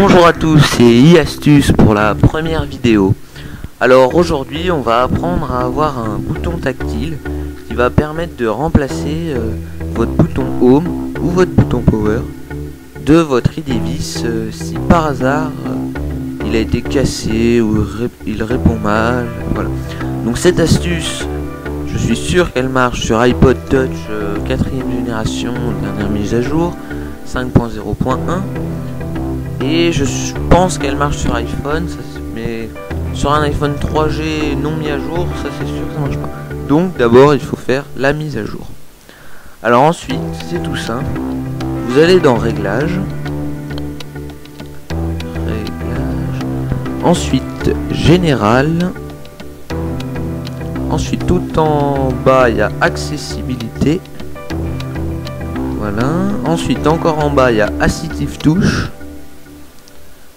Bonjour à tous, c'est iAstuce pour la première vidéo. Alors aujourd'hui on va apprendre à avoir un bouton tactile qui va permettre de remplacer votre bouton Home ou votre bouton Power de votre iDevice si par hasard il a été cassé ou il répond mal. Voilà. Donc cette astuce, je suis sûr qu'elle marche sur iPod Touch 4ème génération, dernière mise à jour 5.0.1. Et je pense qu'elle marche sur iPhone, mais sur un iPhone 3G non mis à jour, ça c'est sûr que ça marche pas. Donc d'abord il faut faire la mise à jour. Alors ensuite, c'est tout simple. Vous allez dans Réglages. Ensuite Général. Ensuite tout en bas il y a Accessibilité. Voilà. Ensuite encore en bas il y a Assistive Touch.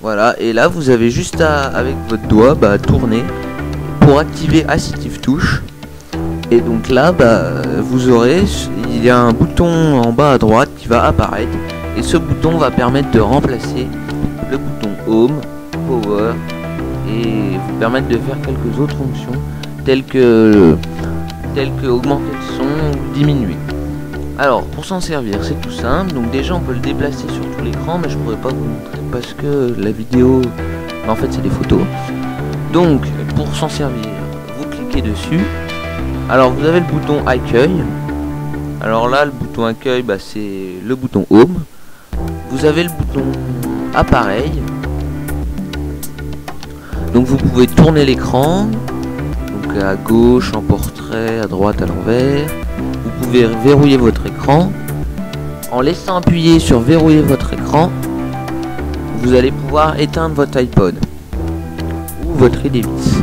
Voilà, et là vous avez juste à, avec votre doigt, tourner pour activer Assistive Touch. Et donc là, vous aurez, il y a un bouton en bas à droite qui va apparaître. Et ce bouton va permettre de remplacer le bouton Home, Power, et vous permettre de faire quelques autres fonctions, telles que augmenter le son ou diminuer. Alors pour s'en servir c'est tout simple, donc déjà on peut le déplacer sur tout l'écran, mais je pourrais pas vous montrer parce que la vidéo, en fait c'est des photos. Donc pour s'en servir, vous cliquez dessus. Alors vous avez le bouton accueil. Alors là le bouton accueil c'est le bouton Home. Vous avez le bouton appareil. Donc vous pouvez tourner l'écran, donc à gauche en portrait, à droite à l'envers. Vous pouvez verrouiller votre écran. En laissant appuyer sur verrouiller votre écran, vous allez pouvoir éteindre votre iPod ou votre iDevice.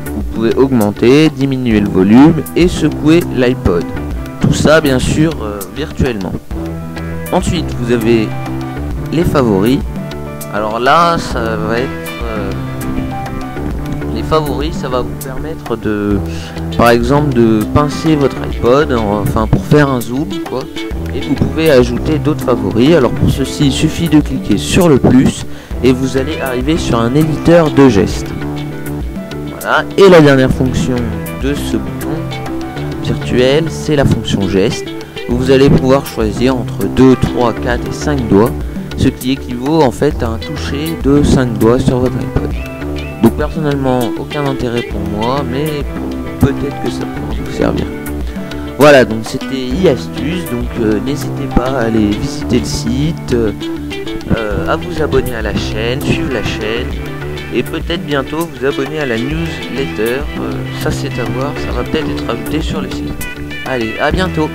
Vous pouvez augmenter, diminuer le volume et secouer l'iPod. Tout ça bien sûr virtuellement. Ensuite vous avez les favoris. Alors là ça va être les favoris, ça va vous permettre de, par exemple, de pincer votre iPod, enfin pour faire un zoom quoi. Et vous pouvez ajouter d'autres favoris. Alors pour ceci, il suffit de cliquer sur le plus et vous allez arriver sur un éditeur de gestes. Voilà. Et la dernière fonction de ce bouton virtuel, c'est la fonction geste. Vous allez pouvoir choisir entre 2, 3, 4 et 5 doigts, ce qui équivaut en fait à un toucher de 5 doigts sur votre iPod. Donc personnellement, aucun intérêt pour moi, mais peut-être que ça pourra vous servir. Voilà, donc c'était iAstuce, donc n'hésitez pas à aller visiter le site, à vous abonner à la chaîne, suivre la chaîne, et peut-être bientôt vous abonner à la newsletter, ça c'est à voir, ça va peut-être être ajouté sur le site. Allez, à bientôt!